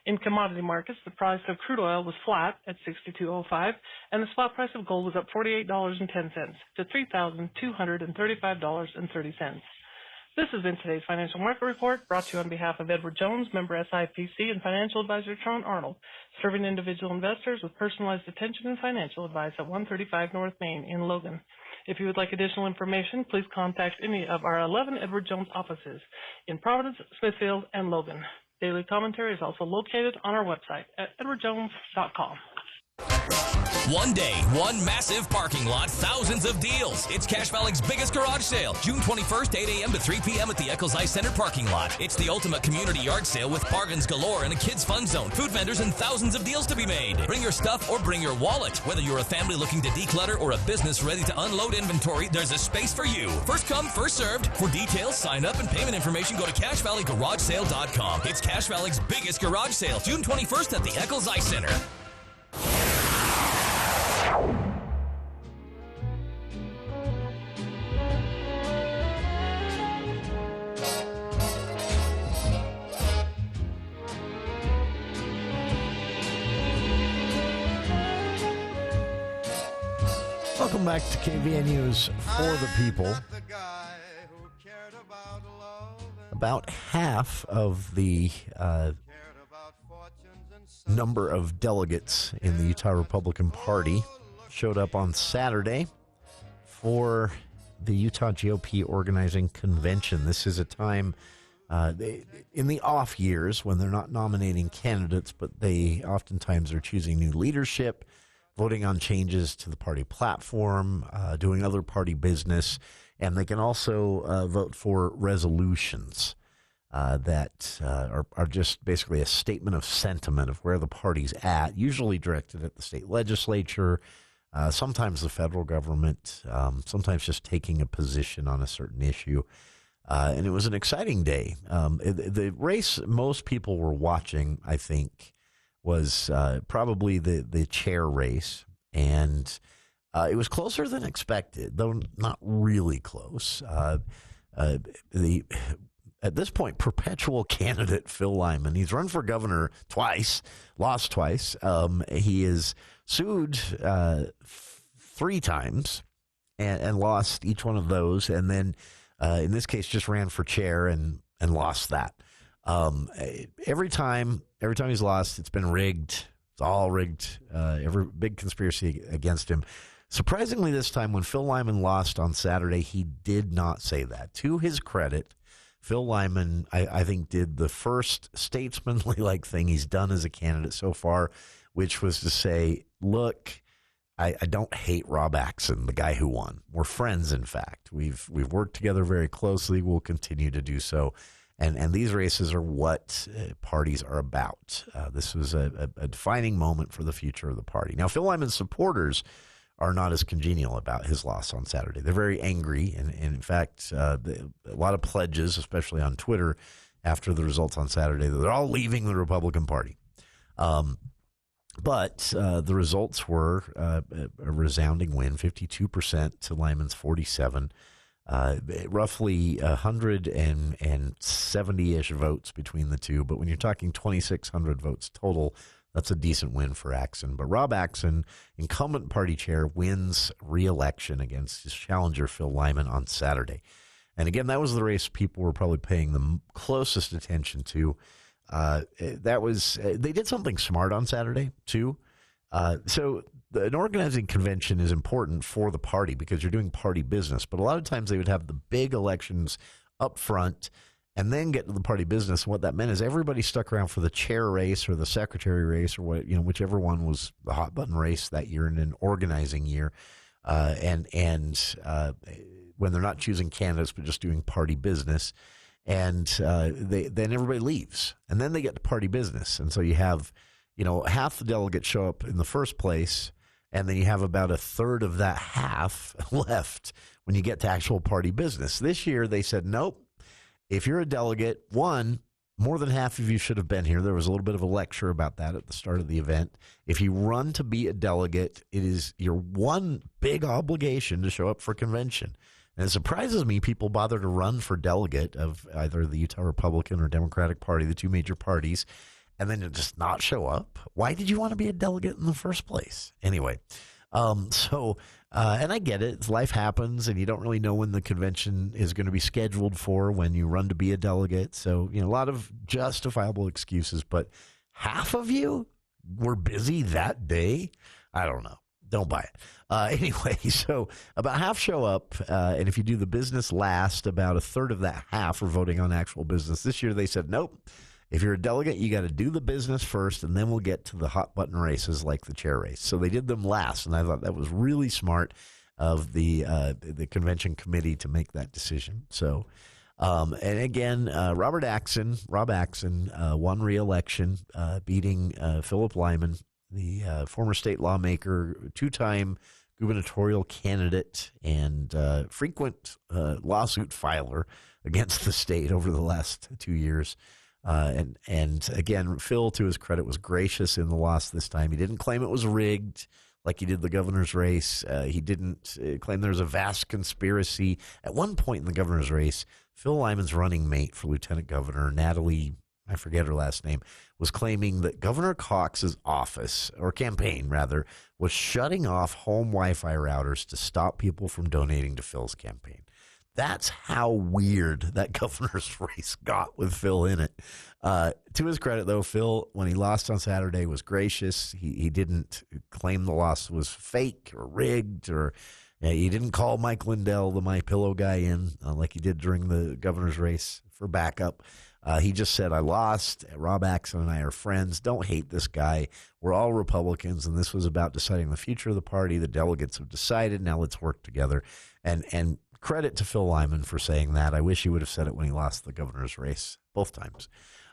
In commodity markets, the price of crude oil was flat at $62.05, and the spot price of gold was up $48.10 to $3,235.30. This has been today's Financial Market Report, brought to you on behalf of Edward Jones, member SIPC, and financial advisor Tron Arnold, serving individual investors with personalized attention and financial advice at 135 North Main in Logan. If you would like additional information, please contact any of our 11 Edward Jones offices in Providence, Smithfield, and Logan. Daily commentary is also located on our website at edwardjones.com. One day, one massive parking lot, thousands of deals. It's Cache Valley's biggest garage sale, June 21st, 8 a.m. to 3 p.m. at the Eccles Ice Center parking lot. It's the ultimate community yard sale with bargains galore and a kids' fun zone, food vendors, and thousands of deals to be made. Bring your stuff or bring your wallet. Whether you're a family looking to declutter or a business ready to unload inventory, there's a space for you. First come, first served. For details, sign up, and payment information, go to CacheValleyGarageSale.com. It's Cache Valley's biggest garage sale, June 21st at the Eccles Ice Center. Welcome back to KVNU's For the People. About half of the number of delegates in the Utah Republican Party showed up on Saturday for the Utah GOP organizing convention. This is a time in the off years when they're not nominating candidates, but they oftentimes are choosing new leadership, voting on changes to the party platform, doing other party business, and they can also vote for resolutions that are just basically a statement of sentiment of where the party's at, usually directed at the state legislature, sometimes the federal government, sometimes just taking a position on a certain issue. And it was an exciting day. The race most people were watching, I think, was probably the chair race, and it was closer than expected, though not really close. At this point, perpetual candidate Phil Lyman, he's run for governor twice, lost twice. He is sued 3 times and lost each one of those, and then in this case just ran for chair and lost that. Every time he's lost, it's been rigged. It's all rigged. Every big conspiracy against him. Surprisingly, this time when Phil Lyman lost on Saturday, he did not say that. To his credit, Phil Lyman, I think, did the first statesmanly-like thing he's done as a candidate so far, which was to say, look, I don't hate Rob Axon, the guy who won. We're friends, in fact. We've worked together very closely. We'll continue to do so. And these races are what parties are about. This was a defining moment for the future of the party. Now, Phil Lyman's supporters are not as congenial about his loss on Saturday. They're very angry. And in fact, a lot of pledges, especially on Twitter, after the results on Saturday, that they're all leaving the Republican Party. But the results were a resounding win, 52% to Lyman's 47%. Roughly 170-ish votes between the two. But when you're talking 2,600 votes total, that's a decent win for Axon. But Rob Axon, incumbent party chair, wins re-election against his challenger, Phil Lyman, on Saturday. And again, that was the race people were probably paying the closest attention to. They did something smart on Saturday, too. So an organizing convention is important for the party because you're doing party business. But a lot of times they would have the big elections up front and then get to the party business. And what that meant is everybody stuck around for the chair race or the secretary race or whichever one was the hot button race that year in an organizing year. And when they're not choosing candidates but just doing party business, and then everybody leaves, and then they get to party business, and so you have half the delegates show up in the first place. And then you have about a third of that half left when you get to actual party business. This year, they said, nope. If you're a delegate, more than half of you should have been here. There was a little bit of a lecture about that at the start of the event. If you run to be a delegate, it is your one big obligation to show up for convention. And it surprises me people bother to run for delegate of either the Utah Republican or Democratic Party, the two major parties, and then to just not show up. Why did you want to be a delegate in the first place? Anyway, and I get it. Life happens, and you don't really know when the convention is going to be scheduled for when you run to be a delegate. So, a lot of justifiable excuses, but half of you were busy that day? I don't know. Don't buy it. Anyway, so about half show up, and if you do the business last, about a third of that half are voting on actual business. This year, they said, nope. If you're a delegate, you got to do the business first, and then we'll get to the hot button races like the chair race. So they did them last, and I thought that was really smart of the convention committee to make that decision. So, and again, Rob Axson won re-election, beating Philip Lyman, the former state lawmaker, two-time gubernatorial candidate, and frequent lawsuit filer against the state over the last 2 years. And again, Phil, to his credit, was gracious in the loss this time. He didn't claim it was rigged like he did the governor's race. He didn't claim there was a vast conspiracy. At one point in the governor's race, Phil Lyman's running mate for lieutenant governor, Natalie, I forget her last name, was claiming that Governor Cox's office, or campaign rather, was shutting off home Wi-Fi routers to stop people from donating to Phil's campaign. That's how weird that governor's race got with Phil in it. To his credit, though, Phil, when he lost on Saturday, was gracious. He didn't claim the loss was fake or rigged, or he didn't call Mike Lindell, the My Pillow guy, in like he did during the governor's race for backup. He just said, I lost. Rob Axson and I are friends. Don't hate this guy. We're all Republicans, and this was about deciding the future of the party. The delegates have decided. Now let's work together. And credit to Phil Lyman for saying that. I wish he would have said it when he lost the governor's race both times.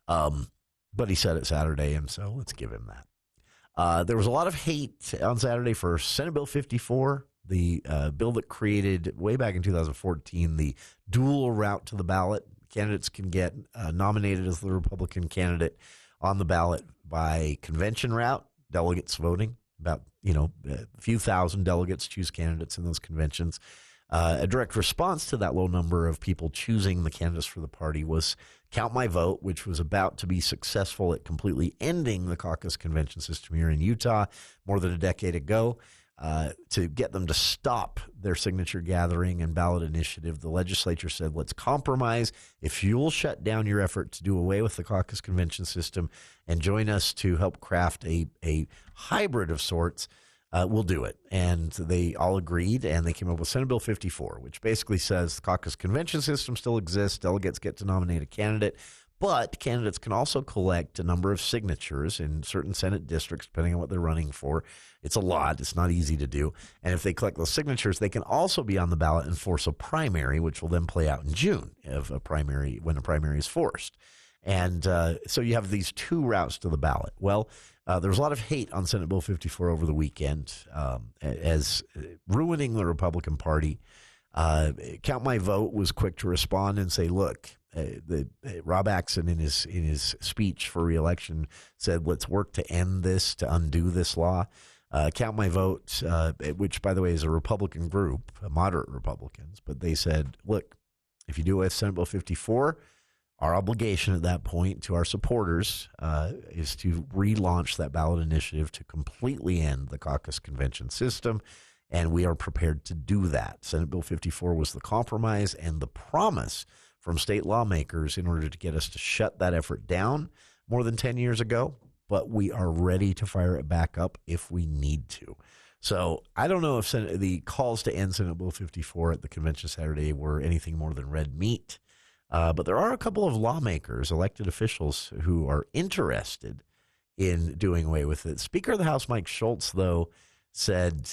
But he said it Saturday, and so let's give him that. There was a lot of hate on Saturday for Senate Bill 54, the bill that created, way back in 2014, the dual route to the ballot. Candidates can get nominated as the Republican candidate on the ballot by convention route, delegates voting. About, a few thousand delegates choose candidates in those conventions. A direct response to that low number of people choosing the candidates for the party was Count My Vote, which was about to be successful at completely ending the caucus convention system here in Utah more than a decade ago. To get them to stop their signature gathering and ballot initiative, the legislature said, let's compromise. If you'll shut down your effort to do away with the caucus convention system and join us to help craft a hybrid of sorts, we'll do it. And they all agreed, and they came up with Senate Bill 54, which basically says the caucus convention system still exists. Delegates get to nominate a candidate, but candidates can also collect a number of signatures in certain Senate districts, depending on what they're running for. It's a lot. It's not easy to do. And if they collect those signatures, they can also be on the ballot and force a primary, which will then play out in June of a primary, when a primary is forced. And so you have these two routes to the ballot. Well, there was a lot of hate on Senate Bill 54 over the weekend as ruining the Republican Party. Count My Vote was quick to respond and say, look, Rob Axson in his speech for re-election said, let's work to end this, to undo this law. Count My Vote, which, by the way, is a Republican group, moderate Republicans, but they said, look, if you do away with Senate Bill 54, our obligation at that point to our supporters is to relaunch that ballot initiative to completely end the caucus convention system, and we are prepared to do that. Senate Bill 54 was the compromise and the promise from state lawmakers in order to get us to shut that effort down more than 10 years ago, but we are ready to fire it back up if we need to. So I don't know if the calls to end Senate Bill 54 at the convention Saturday were anything more than red meat. But there are a couple of lawmakers, elected officials, who are interested in doing away with it. Speaker of the House Mike Schultz, though, said,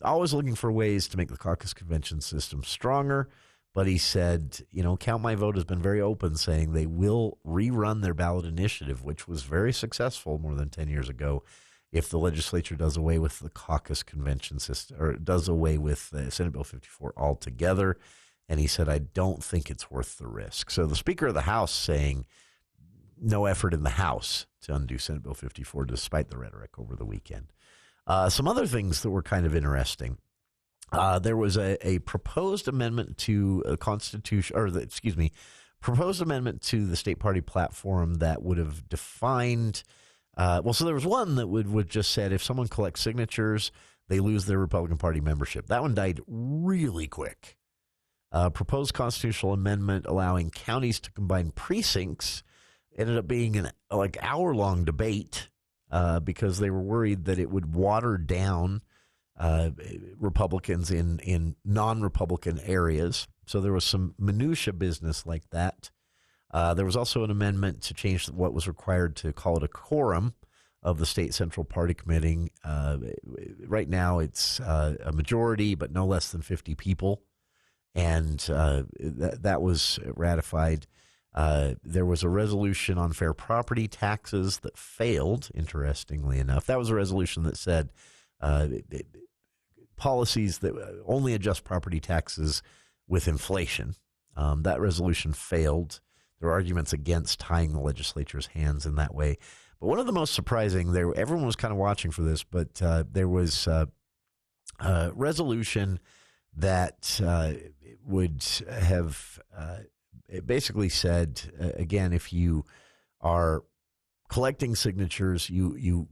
always looking for ways to make the caucus convention system stronger. But he said, Count My Vote has been very open, saying they will rerun their ballot initiative, which was very successful more than 10 years ago, if the legislature does away with the caucus convention system, or does away with Senate Bill 54 altogether. And he said, I don't think it's worth the risk. So the Speaker of the House saying no effort in the House to undo Senate Bill 54, despite the rhetoric over the weekend. Some other things that were kind of interesting. There was a proposed amendment to a constitution, proposed amendment to the state party platform that would have defined. So there was one that would just said if someone collects signatures, they lose their Republican Party membership. That one died really quick. Proposed constitutional amendment allowing counties to combine precincts ended up being an hour-long debate because they were worried that it would water down Republicans in non-Republican areas. So there was some minutia business like that. There was also an amendment to change what was required to call it a quorum of the state central party committee. Right now it's a majority, but no less than 50 people. And that was ratified. There was a resolution on fair property taxes that failed, interestingly enough. That was a resolution that said policies that only adjust property taxes with inflation. That resolution failed. There were arguments against tying the legislature's hands in that way. But one of the most surprising, everyone was kind of watching for this, but there was a resolution that would have it basically said, again, if you are collecting signatures, you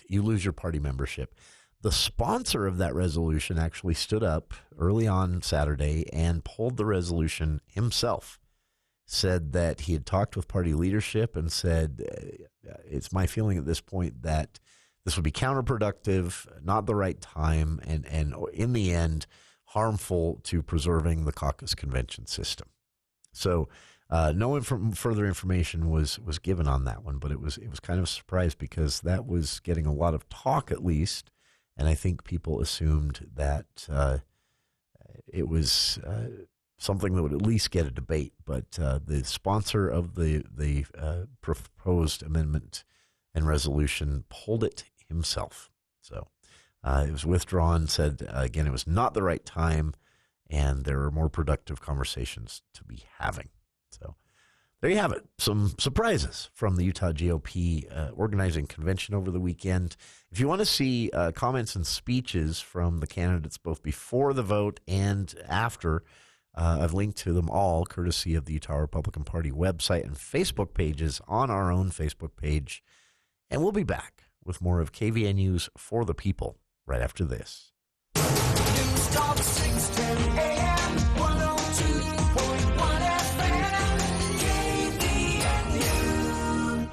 lose your party membership. The sponsor of that resolution actually stood up early on Saturday and pulled the resolution himself. Said that he had talked with party leadership and said, it's my feeling at this point that this would be counterproductive, not the right time, and in the end, harmful to preserving the caucus convention system. So no further information was given on that one, but it was kind of a surprise because that was getting a lot of talk at least, and I think people assumed that it was something that would at least get a debate. But the sponsor of the proposed amendment and resolution pulled it himself. So it was withdrawn, said, again, it was not the right time, and there are more productive conversations to be having. So there you have it. Some surprises from the Utah GOP organizing convention over the weekend. If you want to see comments and speeches from the candidates both before the vote and after, I've linked to them all, courtesy of the Utah Republican Party website and Facebook pages on our own Facebook page. And we'll be back with more of KVNU's For the People right after this. News Talk 610 AM, 102.1 FM, KVNU.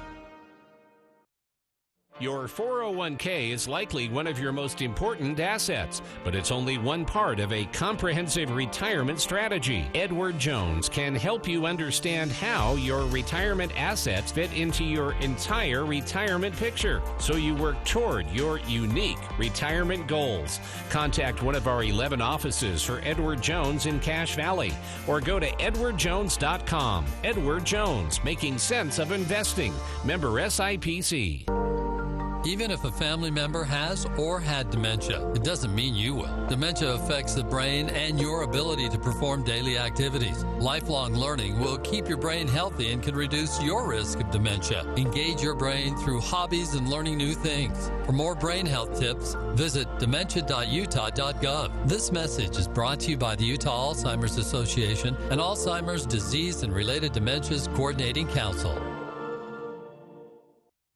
Your 401k is likely one of your most important assets, but it's only one part of a comprehensive retirement strategy. Edward Jones can help you understand how your retirement assets fit into your entire retirement picture, so you work toward your unique retirement goals. Contact one of our 11 offices for Edward Jones in Cache Valley, or go to edwardjones.com. Edward Jones, making sense of investing. Member SIPC. Even if a family member has or had dementia, it doesn't mean you will. Dementia affects the brain and your ability to perform daily activities. Lifelong learning will keep your brain healthy and can reduce your risk of dementia. Engage your brain through hobbies and learning new things. For more brain health tips, visit dementia.utah.gov. This message is brought to you by the Utah Alzheimer's Association and Alzheimer's Disease and Related Dementias Coordinating Council.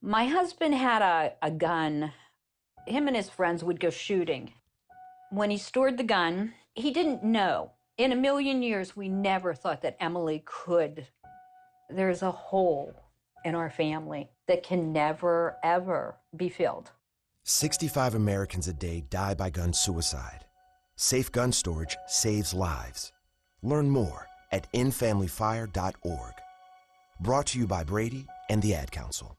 My husband had a gun. Him and his friends would go shooting. When he stored the gun, he didn't know. In a million years, we never thought that Emily could. There's a hole in our family that can never, ever be filled. 65 Americans a day die by gun suicide. Safe gun storage saves lives. Learn more at endfamilyfire.org. Brought to you by Brady and the Ad Council.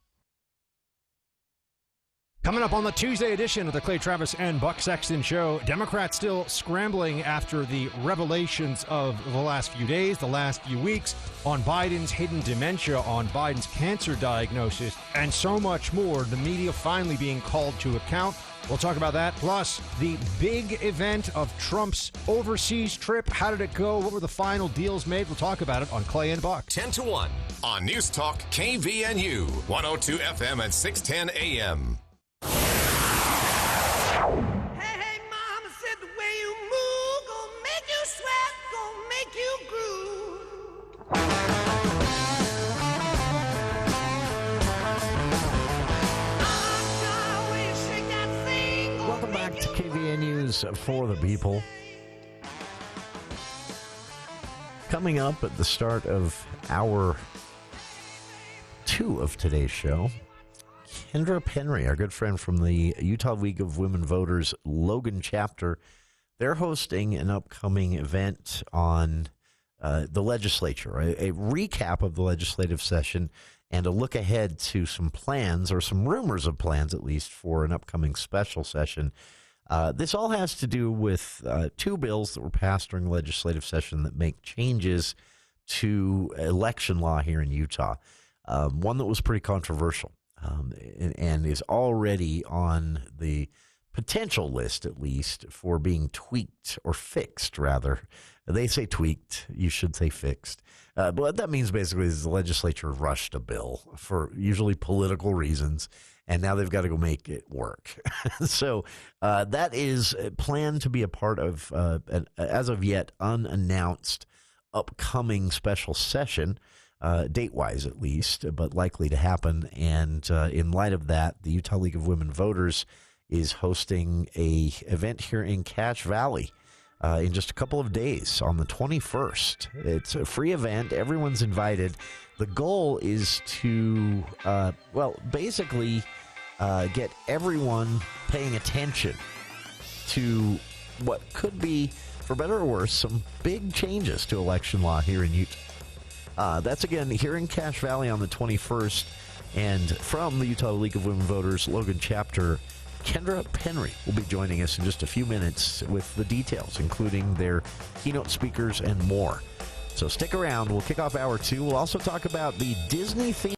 Coming up on the Tuesday edition of the Clay Travis and Buck Sexton Show, Democrats still scrambling after the revelations of the last few days, the last few weeks, on Biden's hidden dementia, on Biden's cancer diagnosis, and so much more. The media finally being called to account. We'll talk about that. Plus, the big event of Trump's overseas trip. How did it go? What were the final deals made? We'll talk about it on Clay and Buck. 10 to 1 on News Talk KVNU, 102 FM and 610 AM. Welcome back to KVNU's For the People. Coming up at the start of hour 2 of today's show, Kendra Penry, our good friend from the Utah League of Women Voters Logan chapter, they're hosting an upcoming event on the legislature, a recap of the legislative session and a look ahead to some plans, or some rumors of plans at least, for an upcoming special session. This all has to do with 2 bills that were passed during the legislative session that make changes to election law here in Utah. One that was pretty controversial. And is already on the potential list, at least, for being tweaked or fixed, rather. They say tweaked. You should say fixed. But what that means basically is the legislature rushed a bill for usually political reasons, and now they've got to go make it work. So that is planned to be a part of an as of yet unannounced upcoming special session. Date-wise, at least, but likely to happen. And in light of that, the Utah League of Women Voters is hosting a event here in Cache Valley in just a couple of days on the 21st. It's a free event. Everyone's invited. The goal is to, basically get everyone paying attention to what could be, for better or worse, some big changes to election law here in Utah. That's, again, here in Cache Valley on the 21st. And from the Utah League of Women Voters Logan chapter, Kendra Penry will be joining us in just a few minutes with the details, including their keynote speakers and more. So stick around. We'll kick off hour 2. We'll also talk about the Disney theme.